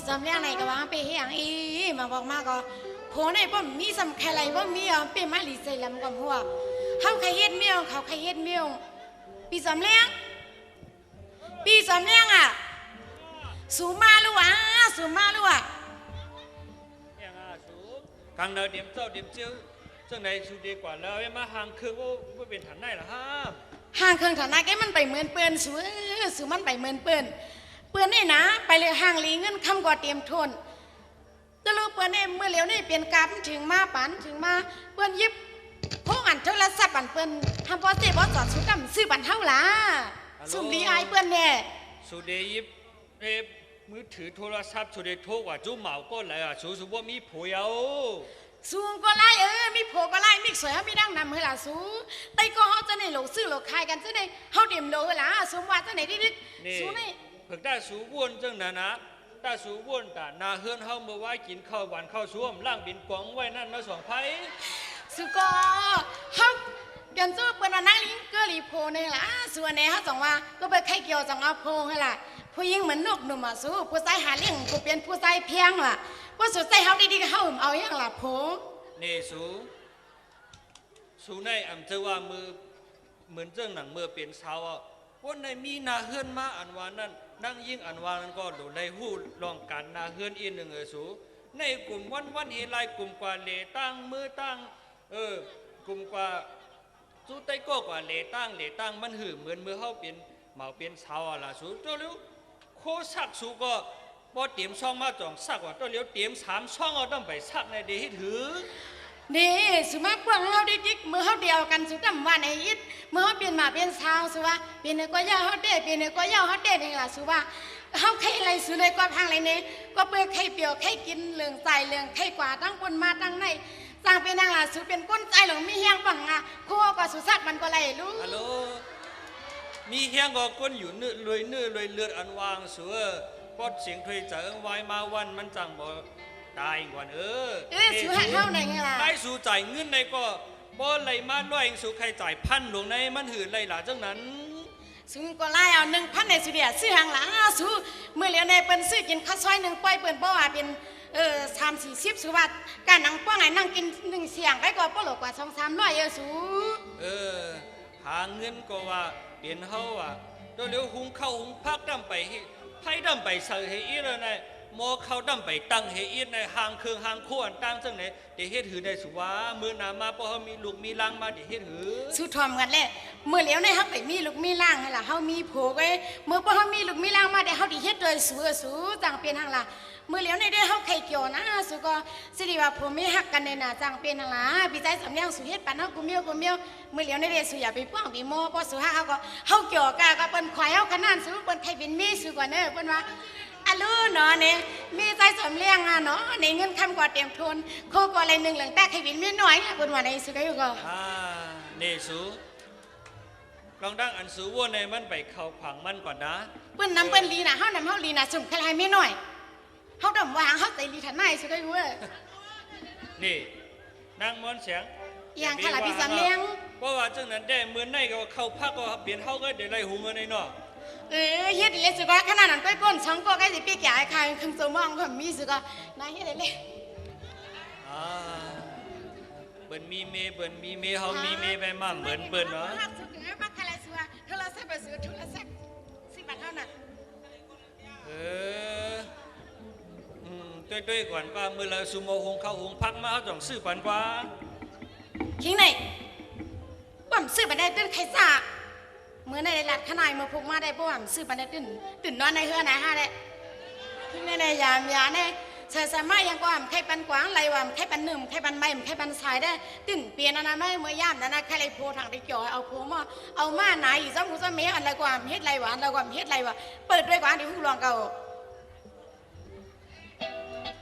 สำเนียงไหนก็ว่าไปเฮียงอีมาบอกมาก็โผในบ่มีสำแค่ไรบ่มีอ่ะเป็นมาลีใส่ลำกับหัวเฮาใครเฮ็ดเมียวเขาใครเฮ็ดเมียวปีสำเนียงอ่ะสูมาลูกอ่ะสูมาลูกอ่ะยังอ่ะสูกลางเนินเดียมเจ้าเดียมเจ้าจังไหนสูดีกว่าแล้วมาห่างคืนว่าเป็นฐานไหนล่ะฮะห่างเครื่องฐานะแกมันไปเหมือนเปื้อนสูมันไปเหมือนเปื้อนนี่นะไปเลยห่างลีเงินคำกว่าเตรียมทนตะลุเปื้อนนี่เมื่อเหลียวนี่เปลี่ยนกราฟถึงมาปันถึงมาเปื้อนยิบพวกอันโทรศัพท์อันเปื้อนทำพอเสียบอสอดสุดดำซื้อบันเท่าล่ะสุ่มดีไอเปื้อนเนี่ยสุดียิบมือถือโทรศัพท์สุดีโทรว่าจู้เหมาก็เลยอ่ะสูว่ามีผัวเอาสูงก็ไล่มีโผก็ไล่มีสวยมีดังนำเฮล่ะสูไตก็เขาจะในโหลซื้อโหลขายกันจะในเขาเตรียมโหลล่ะสมว่าจะไหนดิสูนี่เพิ่งได้สูวนจังนะถ้าสูวนแต่นาเฮือนเฮาเมื่อไว้กินข้าวหวานข้าวช่วมล่างบินกวางไว้นั่นนะสองไผ่สูก็เขาเกันสู้เป็นนั่งลิงเกลีโพนี่ล่ะส่วนเนี่ยเขาจังว่าก็ไปไข่เกี่ยวจังเอาโพให้ล่ะผู้หญิงเหมือนนกหนุ่มอ่ะสู้ผู้ชายหาเลี้ยงผู้เป็นผู้ชายเพียงล่ะว่าสุดใจเขาดีๆก็เขาเอาอย่างล่ะโพนี่สูในอำเภอว่ามือเหมือนเจ้าหนังเมื่อเป็นเช้าอ่ะว่าในมีนาเฮือนมาอันวานั้นนั่งยิ่งอันวานั้นก็ดูในหู้ลองการนาเฮือนอีกหนึ่งสูในกลุ่มวันเฮลัยกลุ่มกว่าเลตั้งมือตั้งกลุ่มกว่าสู้ไต้ก็กว่าเลตั้งมันหือเหมือนเมื่อเขาเป็นเหมาเป็นเช้าอ่ะล่ะสูตัวเลี้ยวโคสักสูก็พอเตรียมช่องมาจ่องสักว่าตัวเลี้ยวเตรียม3 ช่องเอาต้องไปสักในเดให้ถือนี่สุมาพวกเขาได้จิกมือเขาเดียวกันสุดดำว่าในยิดมือเขาเปลี่ยนมาเป็นเช้าสุว่าเปลี่ยนก็ย่าเขาเด็ดเปลี่ยนก็ย่าเขาเด็ดนี่ล่ะสุว่าเขาใครอะไรสุเลยก็ทางอะไรเนี่ยก็เปลือกไข่เปียวไข่กินเหลืองใส่เหลืองไข่กว่าตั้งบนมาตั้งในสร้างเป็นนางล่ะสุเป็นก้นใจหลงมีเฮียงบังอ่ะคู่ก็สุสักมันก็ไรรู้ฮัลโหลมีเฮียงก็ก้นอยู่เนื้อเลือดอันวางสัวปอดเสียงเพลงจะไว้มาวันมันจังบ่ตายก่อนสูหักเท่าไหนไงล่ะได้สูจ่ายเงินในก็บ่ไหลมาด้วยเองสูใครจ่ายพันหลวงในมันหือไหลหล่ะจังนั้นสูก็ไล่เอา1,000ในสุเดียซื้อหางหลังสูเมื่อเหลียวในเปิ้นซื้อกินข้าวซอย1ป้อยเปิ้นบ่ว่าเป็น3-40สูว่าการนั่งป้องไงนั่งกิน1เสียงไปก็บ่หลกกว่า2-300สูหาเงินก็ว่าเปลี่ยนเฮาอ่ะตัวเลี้ยวหุงข้าวหุงพักดำไปไผดำไปใส่ให้อีแล้วนะมอเขาดำไปตั้งเฮียในห่างเครื่องห่างขวานตั้งจังไหนเดี๋ยวเฮ็ดหือได้สุว่ามือหนามาพอเขามีลูกมีลังมาเดี๋ยวเฮ็ดหือสู้ทอมกันแหละเมื่อเหลียวในเขาไปมีลูกมีลังให้ล่ะเขามีผัวไว้เมื่อพอเขามีลูกมีลังมาเดี๋ยวเขาดิเฮ็ดโดยสู้จังเป็นทางล่ะเมื่อเหลียวในได้เขาไข่เกี่ยวนะสู้ก็สิริว่าผมไม่หักกันในน่ะจังเป็นทางล่ะพี่ใจสำเนียงสู้เฮ็ดปันเขากูเมียวเมื่อเหลียวในได้สู้อย่าไปป้องไปโม่พอสู้หาเขาเกี่ยวกะก็เปิ้นควายเขาขนาดสู้เปิ้นไข่เป็นมีสู้กว่าเด้อเปิ้นว่าอะลูเนาะเนี่ยมีใจสมเลี้ยงอ่ะเนาะในเงินคำกว่าเตรียมทุนโคกว่าอะไรหนึ่งหลังแต่ใครวินไม่น้อยคนว่าในสุดก็อยู่ก็นี่สูลองดังอันสูว่าในมันไปเข้าผังมันก่อนนะเปิ้นน้ำเปิ้นลีน่ะเฮาน้ำเฮาลีน่ะสุ่มใครไม่น้อยเฮาดำวางเฮาใจลีทันในสุดก็อยู่นี่นางมอนเสียงอย่างขลาพี่สำเลี้ยงเพราะว่าจังนั้นได้เมื่อในก็เข้าพักก็เปลี่ยนเฮาก็เดี๋ยวไล่หูเงินในนอกเฮ็ดเลยสุก็ขนาดนั้นก้อยก้นช่องก็ใกล้สิปีกใหญ่ใครคึงสมองก็มีสุก็นายเฮ็ดเลยเบิ่นมีเมเฮามีเมไปมาเหมือนเบิ่นเนาะฮักสุดแล้วบักอะไรสัวโทรศัพท์บ่ซื้อโทรศัพท์สิบาทเท่านั้นด้วยก่อนป้าเมื่อเราสุโมหงเข้าหงพักมาเขาจ่องซื้อปันกว่าคิงไหนป้อมซื้อไปได้ตื่นใครซากเมื่อในหลัดขนายมาพกมาได้ป้อมซื้อไปได้ตื่นนอนในเฮือไหนฮะได้คิงในยามยาในเธอสามารถยังก็ใครปันกวางไรวะใครปันหนึ่งใครปันใบใครปันสายได้ตื่นเปลี่ยนนะไม่เมื่อยามนะใครไรโพทางได้จ่อยเอาโพมาเอามาไหนซ้ำกูซ้ำเมย์อะไรกว่าเฮ็ดไรวะอะไรกว่าเฮ็ดไรวะเปิดด้วยกว่าที่ผู้รองเก่า